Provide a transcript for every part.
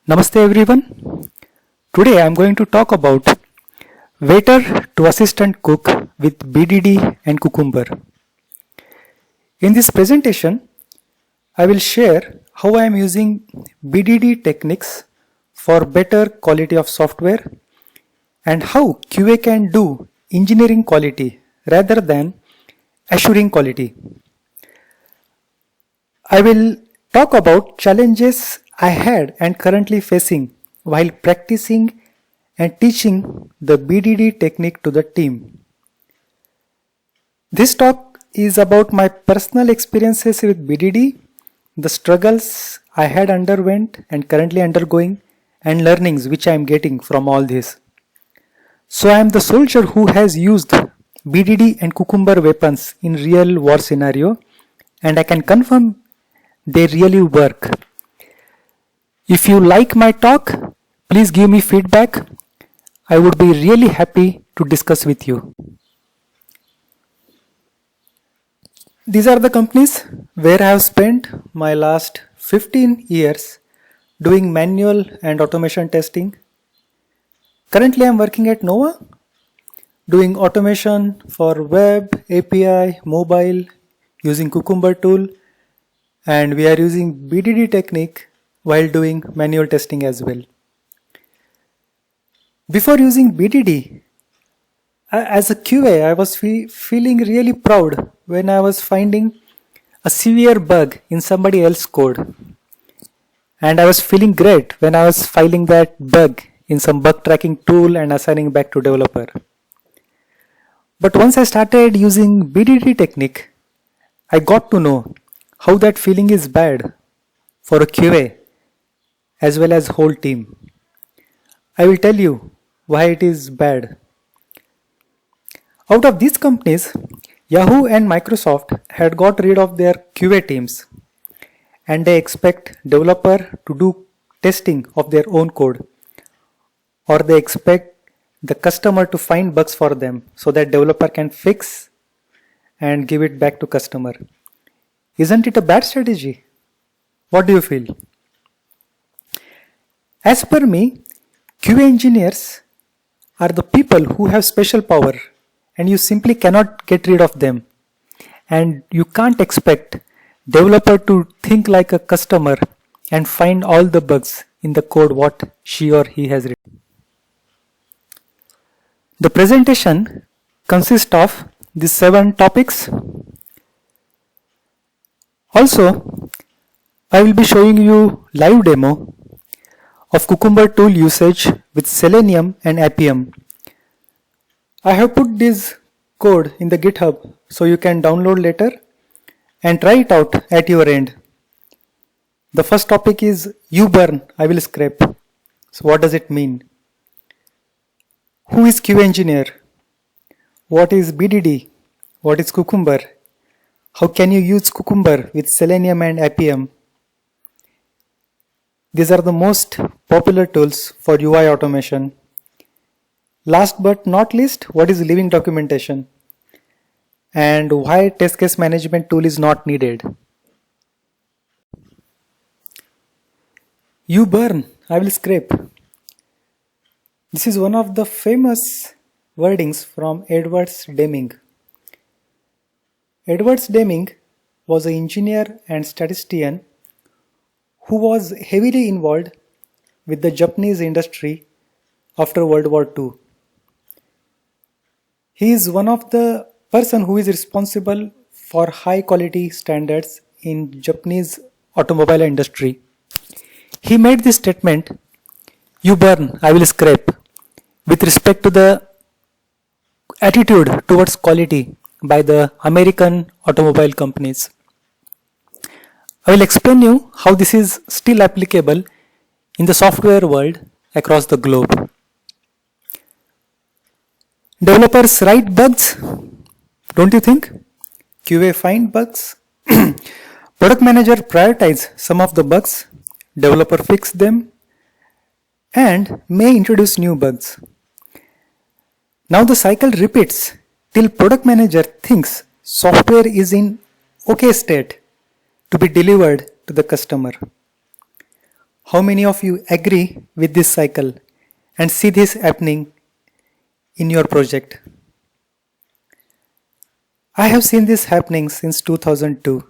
Namaste everyone. Today I am going to talk about waiter to assistant cook with BDD and Cucumber. In this presentation, I will share how I am using BDD techniques for better quality of software and how QA can do engineering quality rather than assuring quality. I will talk about challenges I had and currently facing while practicing and teaching the BDD technique to the team. This talk is about my personal experiences with BDD, the struggles I had underwent and currently undergoing, and learnings which I am getting from all this. So I am the soldier who has used BDD and Cucumber weapons in real war scenario, and I can confirm they really work. If you like my talk, please give me feedback. I would be really happy to discuss with you. These are the companies where I have spent my last 15 years doing manual and automation testing. Currently I am working at Nova, doing automation for web, API, mobile, using Cucumber tool, and we are using BDD technique while doing manual testing as well. Before using BDD, as a QA, I was feeling really proud when I was finding a severe bug in somebody else's code. And I was feeling great when I was filing that bug in some bug tracking tool and assigning back to developer. But once I started using BDD technique, I got to know how that feeling is bad for a QA as well as whole team. I will tell you why it is bad. Out of these companies, Yahoo and Microsoft had got rid of their QA teams, and they expect developer to do testing of their own code, or they expect the customer to find bugs for them so that developer can fix and give it back to customer. Isn't it a bad strategy? What do you feel? As per me, QA engineers are the people who have special power and you simply cannot get rid of them. And you can't expect developer to think like a customer and find all the bugs in the code what she or he has written. The presentation consists of these 7 topics. Also, I will be showing you live demo of Cucumber tool usage with Selenium and Appium. I have put this code in the GitHub so you can download later and try it out at your end. The first topic is you burn, I will scrape. So what does it mean? Who is QA engineer? What is BDD? What is Cucumber? How can you use Cucumber with Selenium and Appium? These are the most popular tools for UI automation. Last but not least, what is living documentation? And why test case management tool is not needed? You burn, I will scrape. This is one of the famous wordings from Edward Deming. Edward Deming was an engineer and statistician who was heavily involved with the Japanese industry after World War II. He is one of the person who is responsible for high quality standards in Japanese automobile industry. He made this statement, you burn, I will scrape, with respect to the attitude towards quality by the American automobile companies. I will explain you how this is still applicable in the software world across the globe. Developers write bugs, don't you think? QA find bugs. Product manager prioritize some of the bugs, developer fix them, and may introduce new bugs. Now the cycle repeats till product manager thinks software is in okay state to be delivered to the customer. How many of you agree with this cycle and see this happening in your project? I have seen this happening since 2002.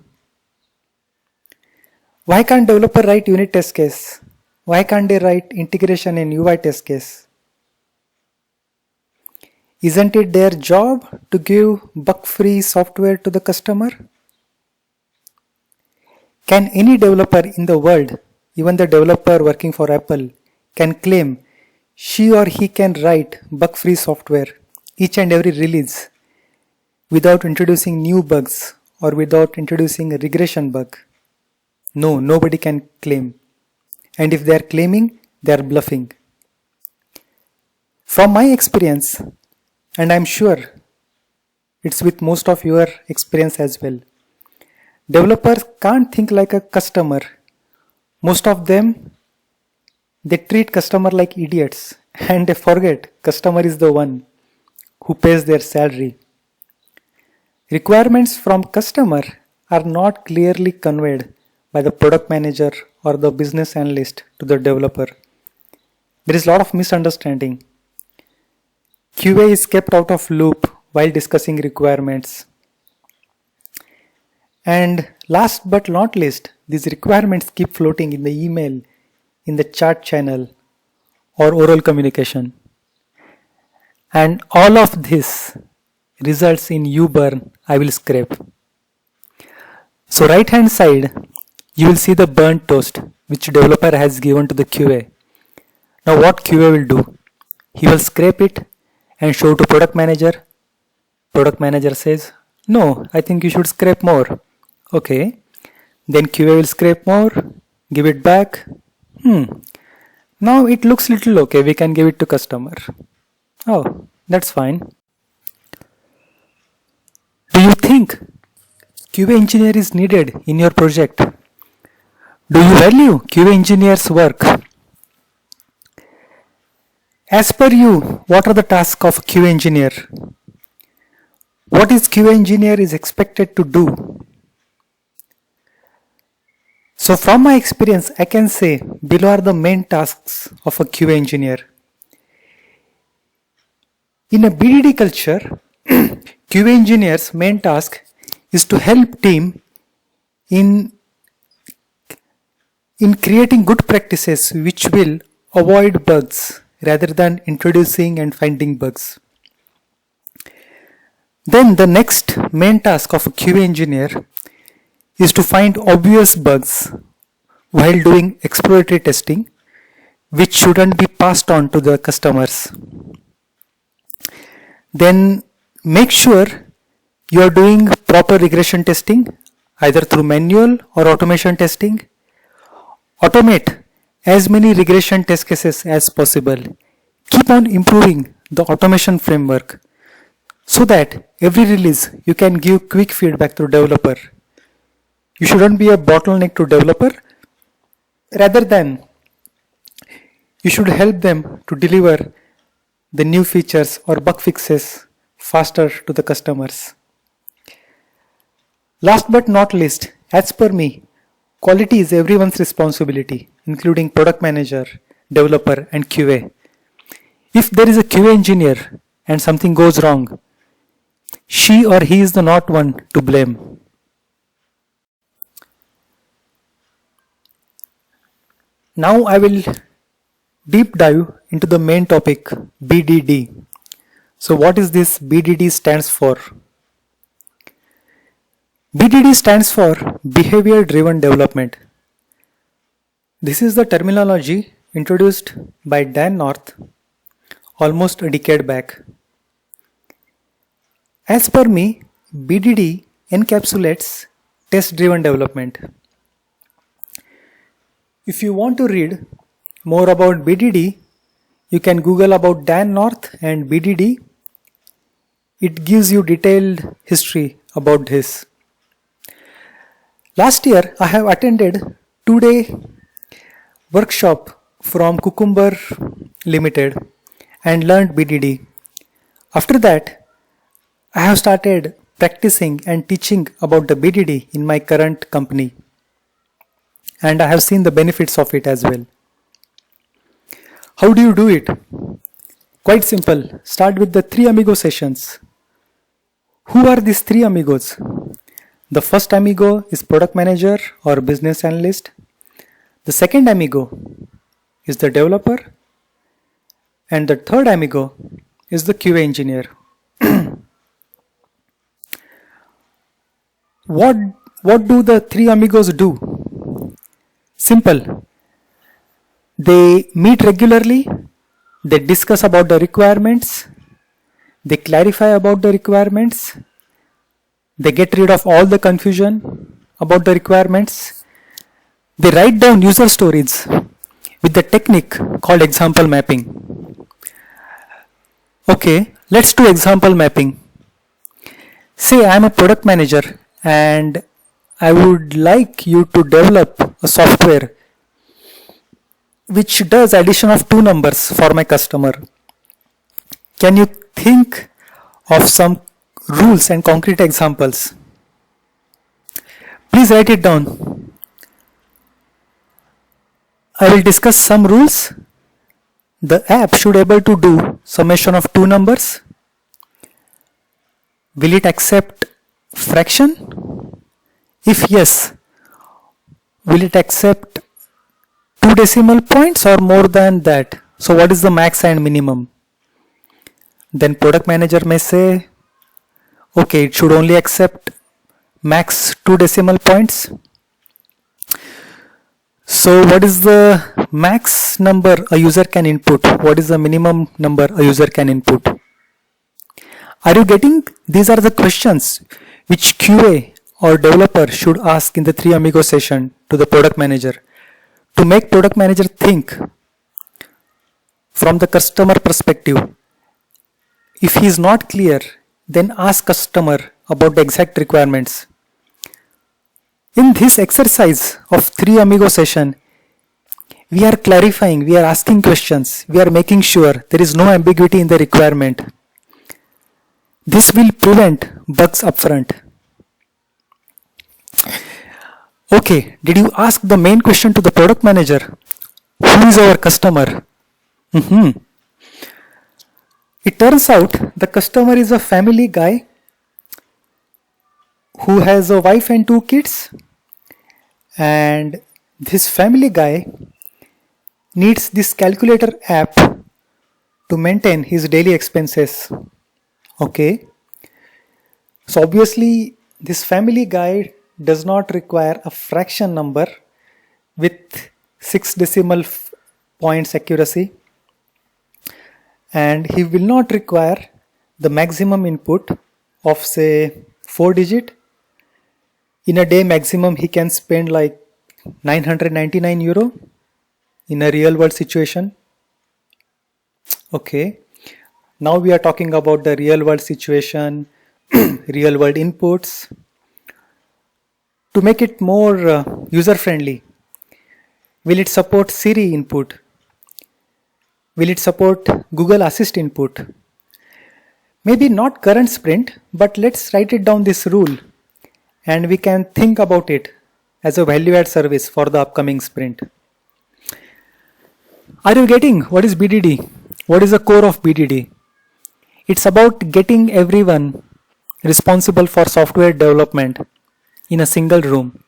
Why can't developer write unit test case? Why can't they write integration in UI test case? Isn't it their job to give bug-free software to the customer? Can any developer in the world, even the developer working for Apple, can claim she or he can write bug-free software each and every release without introducing new bugs or without introducing a regression bug? No, nobody can claim. And if they are claiming, they are bluffing. From my experience, and I'm sure it's with most of your experience as well, developers can't think like a customer. Most of them, they treat customer like idiots and they forget customer is the one who pays their salary. Requirements from customer are not clearly conveyed by the product manager or the business analyst to the developer. There is a lot of misunderstanding. QA is kept out of loop while discussing requirements. And last but not least, these requirements keep floating in the email, in the chat channel, or oral communication. And all of this results in you burn, I will scrape. So right hand side, you will see the burnt toast which developer has given to the QA. Now what QA will do? He will scrape it and show to product manager. Product manager says, no, I think you should scrape more. Okay. Then QA will scrape more, give it back. Now it looks little okay, we can give it to customer. Oh, that's fine. Do you think QA engineer is needed in your project? Do you value QA engineer's work? As per you, what are the tasks of QA engineer? What is QA engineer is expected to do? So from my experience, I can say below are the main tasks of a QA engineer. In a BDD culture, QA engineer's main task is to help team in creating good practices which will avoid bugs rather than introducing and finding bugs. Then the next main task of a QA engineer is to find obvious bugs while doing exploratory testing which shouldn't be passed on to the customers. Then make sure you are doing proper regression testing either through manual or automation testing. Automate as many regression test cases as possible. Keep on improving the automation framework so that every release you can give quick feedback to developer. You shouldn't be a bottleneck to developer. Rather than you should help them to deliver the new features or bug fixes faster to the customers. Last but not least, as per me, quality is everyone's responsibility, including product manager, developer, and QA. If there is a QA engineer and something goes wrong, she or he is the not one to blame. Now I will deep dive into the main topic, BDD. So what is this BDD stands for? BDD stands for Behaviour Driven Development. This is the terminology introduced by Dan North almost a decade back. As per me, BDD encapsulates test-driven development. If you want to read more about BDD, you can Google about Dan North and BDD. It gives you detailed history about this. Last year, I have attended 2-day workshop from Cucumber Limited and learned BDD. After that, I have started practicing and teaching about the BDD in my current company. and I have seen the benefits of it as well. How do you do it? Quite simple. Start with the 3 amigo sessions. Who are these 3 amigos? The first amigo is product manager or business analyst. The second amigo is the developer. And the third amigo is the QA engineer. What do the 3 amigos do? Simple. They meet regularly, they discuss about the requirements, they clarify about the requirements, they get rid of all the confusion about the requirements, they write down user stories with the technique called example mapping. Okay, let's do example mapping. Say I am a product manager and I would like you to develop a software which does addition of 2 numbers for my customer. Can you think of some rules and concrete examples? Please write it down. I will discuss some rules. The app should able to do summation of 2 numbers. Will it accept fraction? If yes, will it accept 2 decimal points or more than that? So what is the max and minimum? Then product manager may say, okay, it should only accept max 2 decimal points. So what is the max number a user can input? What is the minimum number a user can input? Are you getting? These are the questions which QA or developer should ask in the 3 amigo session to the product manager to make product manager think from the customer perspective. If he is not clear, then ask customer about the exact requirements. In this exercise of 3 amigo session, we are clarifying, we are asking questions, we are making sure there is no ambiguity in the requirement. This will prevent bugs upfront. Okay, did you ask the main question to the product manager? Who is our customer? It turns out the customer is a family guy who has a wife and 2 kids, and this family guy needs this calculator app to maintain his daily expenses. Okay, so obviously this family guy does not require a fraction number with 6 decimal points accuracy, and he will not require the maximum input of say 4 digit. In a day maximum he can spend like 999 euro in a real world situation. Okay, now we are talking about the real world situation, real world inputs. To make it more user friendly, will it support Siri input? Will it support Google Assist input? Maybe not current sprint, but let's write it down this rule and we can think about it as a value add service for the upcoming sprint. Are you getting what is BDD? What is the core of BDD? It's about getting everyone responsible for software development in a single room,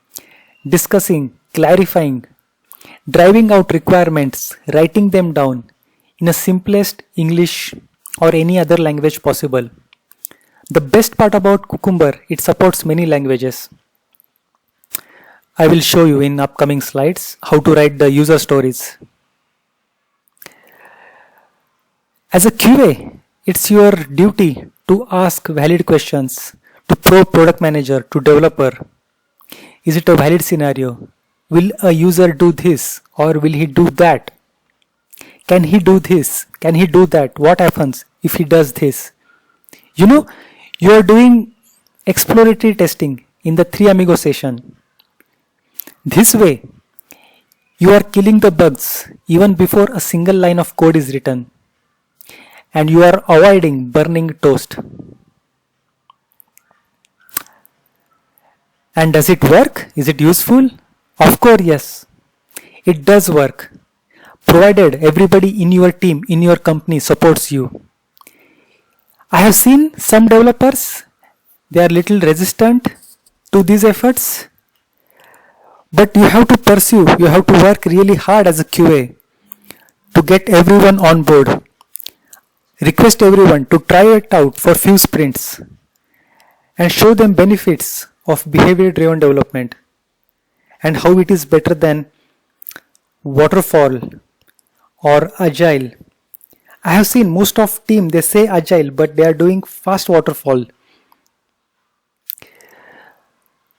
discussing, clarifying, driving out requirements, writing them down in the simplest English or any other language possible. The best part about Cucumber, it supports many languages. I will show you in upcoming slides how to write the user stories. As a QA, it's your duty to ask valid questions to product manager, to developer. Is it a valid scenario? Will a user do this or will he do that? Can he do this? Can he do that? What happens if he does this? You are doing exploratory testing in the 3 amigo session. This way, you are killing the bugs even before a single line of code is written, and you are avoiding burning toast. And does it work? Is it useful? Of course, yes, it does work, provided everybody in your team, in your company supports you. I have seen some developers, they are little resistant to these efforts, but you have to pursue, you have to work really hard as a QA to get everyone on board. Request everyone to try it out for few sprints and show them benefits of behavior driven development and how it is better than waterfall or agile. I have seen most of team, they say agile, but they are doing fast waterfall.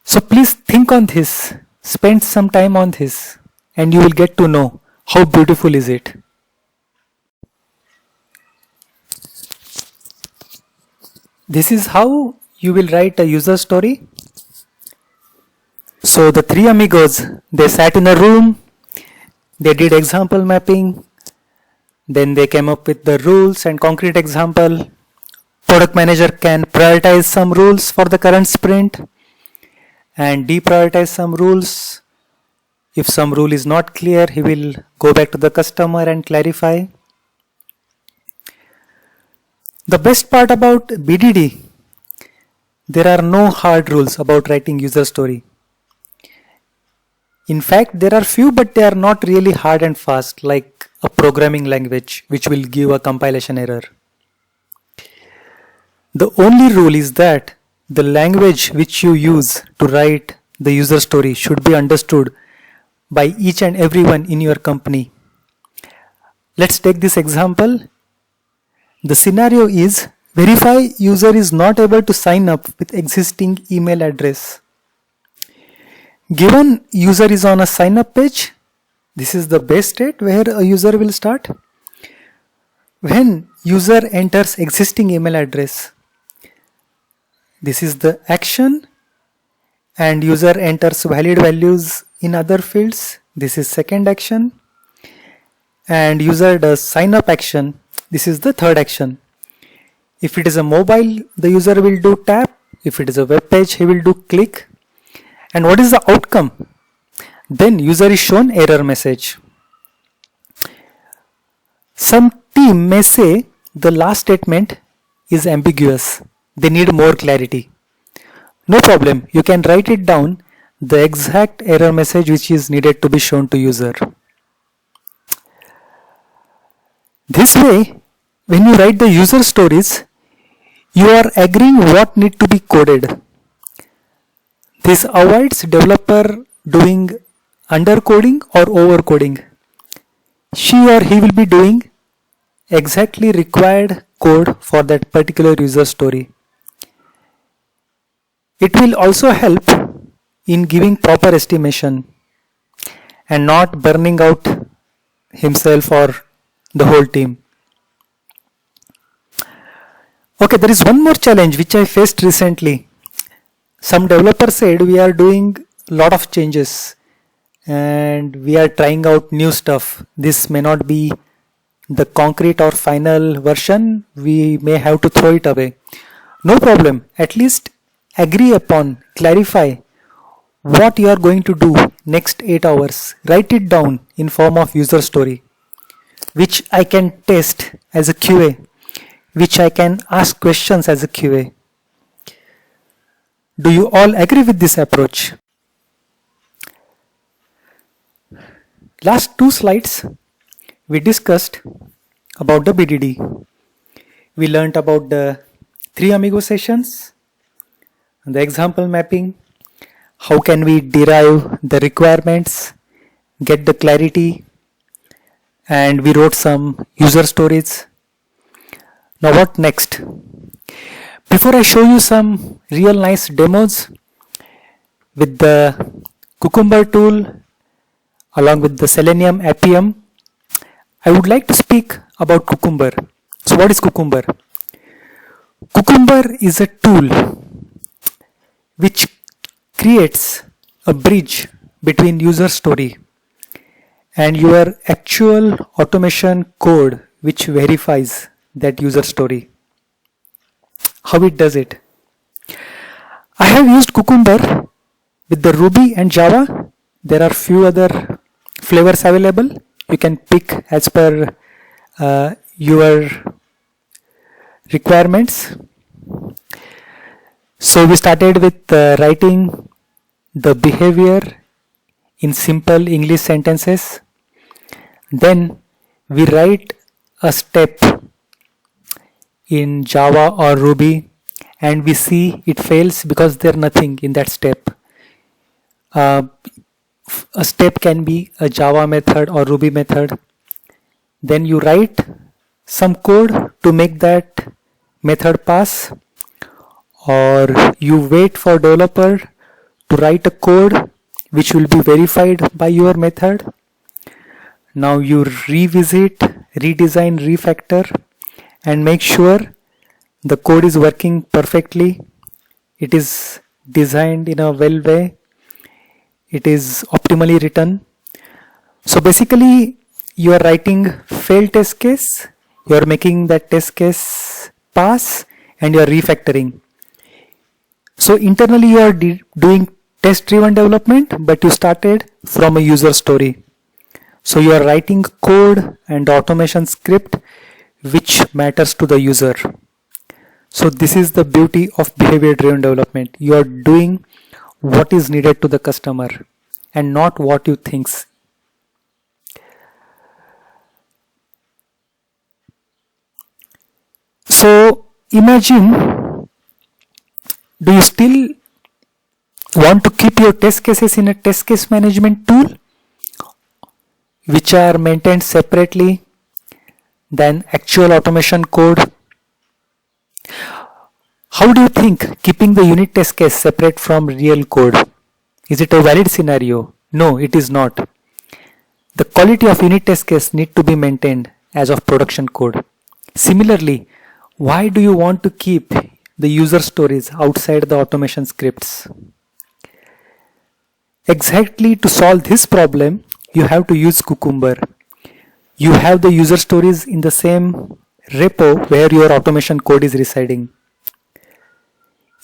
So please think on this, spend some time on this, and you will get to know how beautiful is it. This is how you will write a user story. So the three amigos, they sat in a room, they did example mapping, then they came up with the rules and concrete example. Product manager can prioritize some rules for the current sprint and deprioritize some rules. If some rule is not clear, he will go back to the customer and clarify. The best part about BDD, there are no hard rules about writing user story. In fact, there are few, but they are not really hard and fast like a programming language which will give a compilation error. The only rule is that the language which you use to write the user story should be understood by each and everyone in your company. Let's take this example. The scenario is verify user is not able to sign up with existing email address. Given user is on a sign up page, this is the base state where a user will start. When user enters existing email address, this is the action, and user enters valid values in other fields. This is second action, and user does sign up action. This is the third action. If it is a mobile, the user will do tap. If it is a web page, he will do click. And what is the outcome? Then user is shown error message. Some team may say the last statement is ambiguous. They need more clarity. No problem, you can write it down, the exact error message which is needed to be shown to user. This way, when you write the user stories, you are agreeing what need to be coded. This avoids developer doing undercoding or overcoding. She or he will be doing exactly required code for that particular user story. It will also help in giving proper estimation and not burning out himself or the whole team. Okay, there is one more challenge which I faced recently. Some developer said we are doing a lot of changes and we are trying out new stuff. This may not be the concrete or final version. We may have to throw it away. No problem. At least agree upon, clarify what you are going to do next 8 hours. Write it down in form of user story, which I can test as a QA, which I can ask questions as a QA. Do you all agree with this approach? Last 2 slides, we discussed about the BDD. We learnt about the 3 Amigo sessions, the example mapping, how can we derive the requirements, get the clarity, and we wrote some user stories. Now what next? Before I show you some real nice demos with the Cucumber tool along with the Selenium Appium, I would like to speak about Cucumber. So what is Cucumber? Cucumber is a tool which creates a bridge between user story and your actual automation code which verifies that user story. How it does it? I have used Cucumber with the Ruby and Java. There are few other flavors available. You can pick as per your requirements. So we started with writing the behavior in simple English sentences. Then we write a step in Java or Ruby, and we see it fails because there's nothing in that step. A step can be a Java method or Ruby method. Then you write some code to make that method pass, or you wait for developer to write a code which will be verified by your method. Now you revisit, redesign, refactor, and make sure the code is working perfectly. It is designed in a well way. It is optimally written. So basically, you are writing failed test case, you are making that test case pass, and you are refactoring. So internally you are doing test driven development, but you started from a user story. So you are writing code and automation script which matters to the user. So this is the beauty of behavior driven development. You are doing what is needed to the customer and not what you think. So imagine, do you still want to keep your test cases in a test case management tool which are maintained separately than actual automation code? How do you think keeping the unit test case separate from real code? Is it a valid scenario? No, it is not. The quality of unit test case need to be maintained as of production code. Similarly, why do you want to keep the user stories outside the automation scripts? Exactly to solve this problem, you have to use Cucumber. You have the user stories in the same repo where your automation code is residing.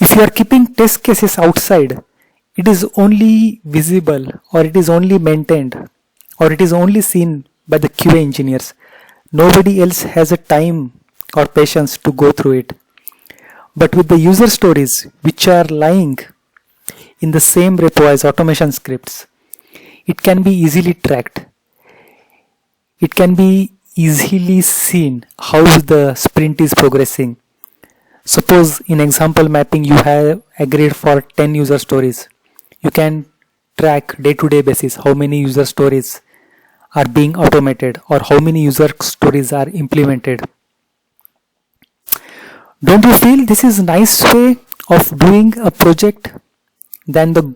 If you are keeping test cases outside, it is only visible, or it is only maintained, or it is only seen by the QA engineers. Nobody else has a time or patience to go through it. But with the user stories which are lying in the same repo as automation scripts, it can be easily tracked. It can be easily seen how the sprint is progressing. Suppose in example mapping you have agreed for 10 user stories. You can track day-to-day basis how many user stories are being automated or how many user stories are implemented. Don't you feel this is a nice way of doing a project than the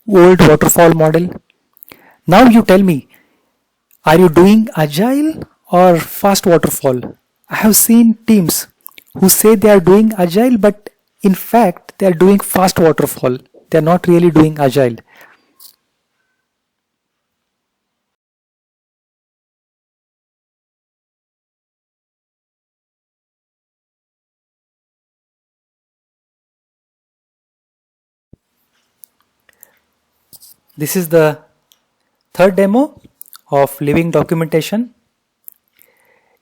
old waterfall model? Now you tell me, are you doing agile or fast waterfall? I have seen teams who say they are doing agile, but in fact they are doing fast waterfall. They are not really doing agile. This is the third demo of living documentation.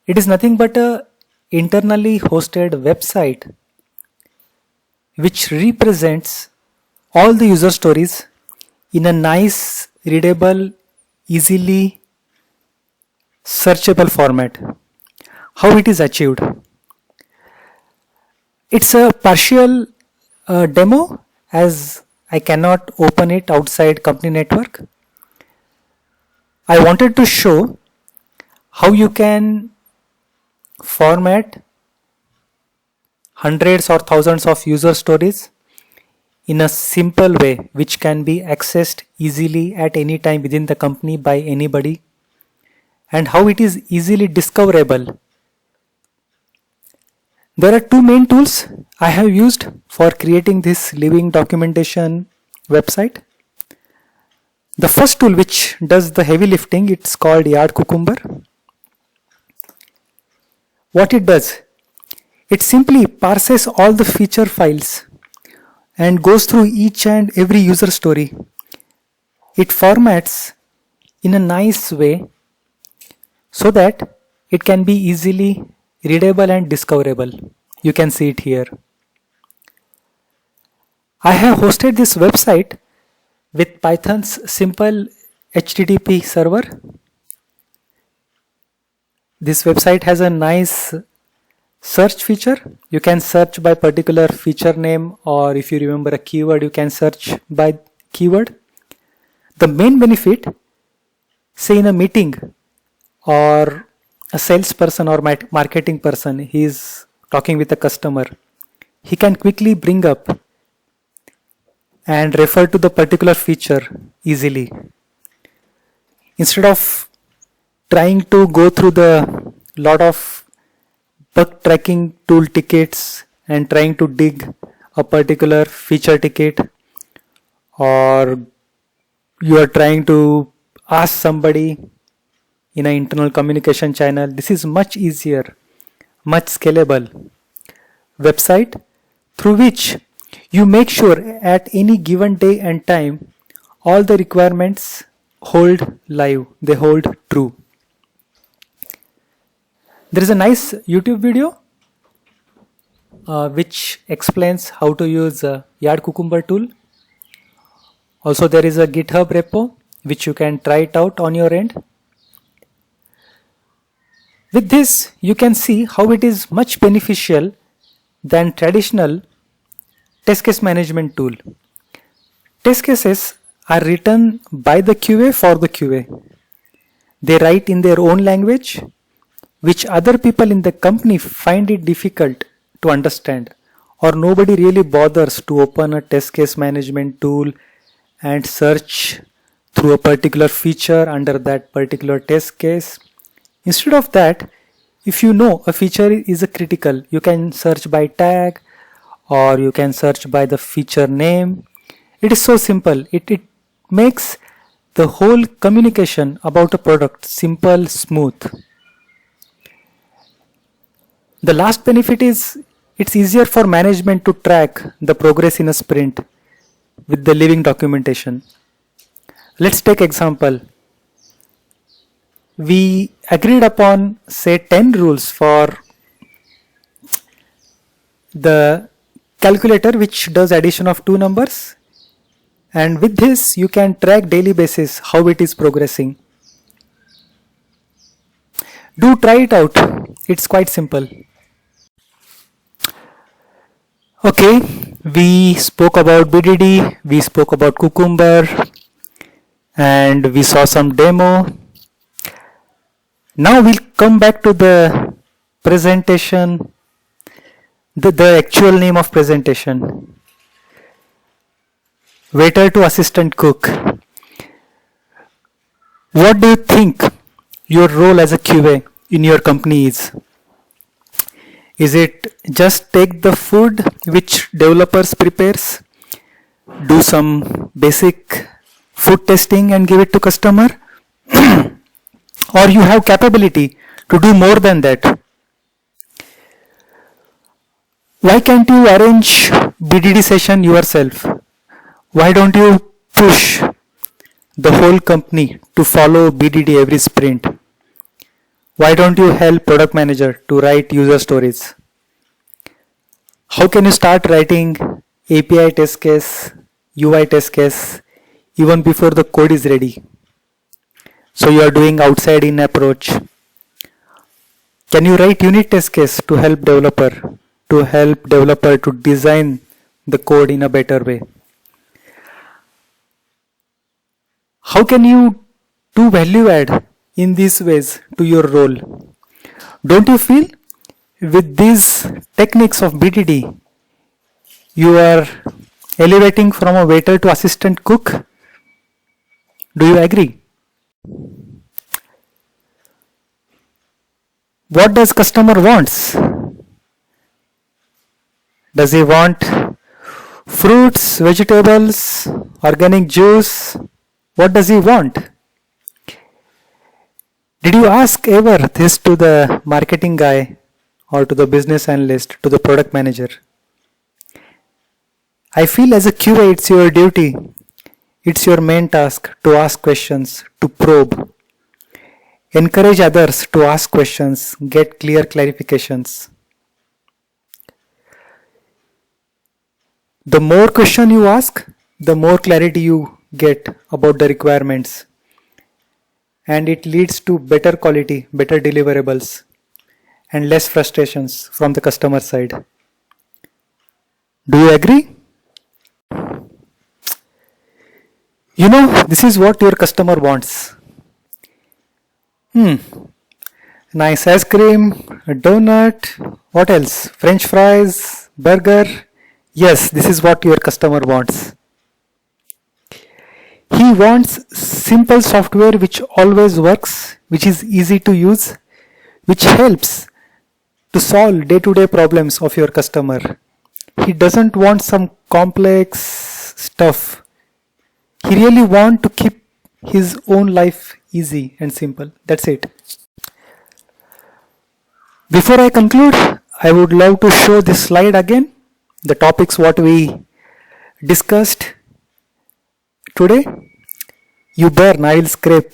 It is nothing but a internally hosted website which represents all the user stories in a nice, readable, easily searchable format. How it is achieved? It's a partial demo, as I cannot open it outside company network. I wanted to show how you can format hundreds or thousands of user stories in a simple way which can be accessed easily at any time within the company by anybody, and how it is easily discoverable. There are two main tools I have used for creating this living documentation website. The first tool which does the heavy lifting, it's called Yard Cucumber. What it does, it simply parses all the feature files and goes through each and every user story it formats in a nice way so that it can be easily readable and discoverable. You can see it here. I have hosted this website with Python's simple HTTP server. This website has a nice search feature. You can search by particular feature name, or if you remember a keyword, you can search by keyword. The main benefit, say in a meeting or a salesperson or marketing person, he is talking with a customer, he can quickly bring up and refer to the particular feature easily. Instead of trying to go through the lot of bug tracking tool tickets and trying to dig a particular feature ticket, or you are trying to ask somebody in an internal communication channel, this is much easier, much scalable website through which you make sure at any given day and time all the requirements hold live, they hold true. There is a nice YouTube video which explains how to use Yard Cucumber tool. Also there is a GitHub repo which you can try it out on your end. With this you can see how it is much beneficial than traditional test case management tool. Test cases are written by the QA for the QA. They write in their own language, which other people in the company find it difficult to understand, or nobody really bothers to open a test case management tool and search through a particular feature under that particular test case. Instead of that, if you know a feature is a critical, you can search by tag or you can search by the feature name. It is so simple. It makes the whole communication about a product simple, smooth. The last benefit is it's easier for management to track the progress in a sprint with the living documentation. Let's take example. We agreed upon say 10 rules for the calculator which does addition of two numbers, and with this you can track daily basis how it is progressing. Do try it out. It's quite simple. Okay, we spoke about BDD, we spoke about Cucumber, and we saw some demo. Now we'll come back to the presentation, the actual name of presentation. Waiter to assistant cook. What do you think your role as a QA in your company is? Is it just take the food which developers prepares, do some basic food testing and give it to customer? Or you have capability to do more than that? Why can't you arrange BDD session yourself? Why don't you push the whole company to follow BDD every sprint? Why don't you help product manager to write user stories? How can you start writing API test case, UI test case even before the code is ready? So you are doing outside in approach. Can you write unit test case to help developer to design the code in a better way? How can you do value add in these ways to your role? Don't you feel with these techniques of BDD, you are elevating from a waiter to assistant cook? Do you agree? What does customer wants? Does he want fruits, vegetables, organic juice? What does he want? Did you ask ever this to the marketing guy or to the business analyst, to the product manager? I feel as a QA it's your duty, It's your main task to ask questions, to probe. Encourage others to ask questions, get clear clarifications. The more question you ask, the more clarity you get about the requirements. And it leads to better quality, better deliverables, and less frustrations from the customer side. Do you agree? You know, this is what your customer wants. Nice ice cream, a donut, what else? French fries, burger. Yes, this is what your customer wants. He wants simple software which always works, which is easy to use, which helps to solve day-to-day problems of your customer. He doesn't want some complex stuff. He really wants to keep his own life easy and simple. That's it. Before I conclude, I would love to show this slide again. The topics what we discussed today. You burn, I will scrape.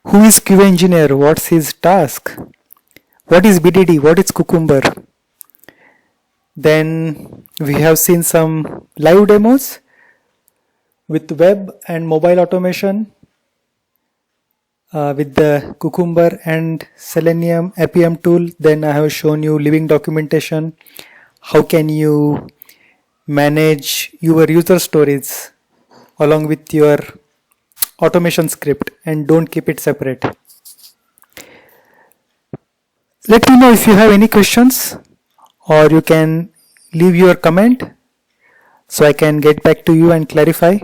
Who is QA engineer? What's his task? What is BDD? What is Cucumber? Then we have seen some live demos with web and mobile automation with the Cucumber and Selenium Appium tool. Then I have shown you living documentation. How can you manage your user stories along with your automation script and don't keep it separate. Let me know if you have any questions, or you can leave your comment so I can get back to you and clarify.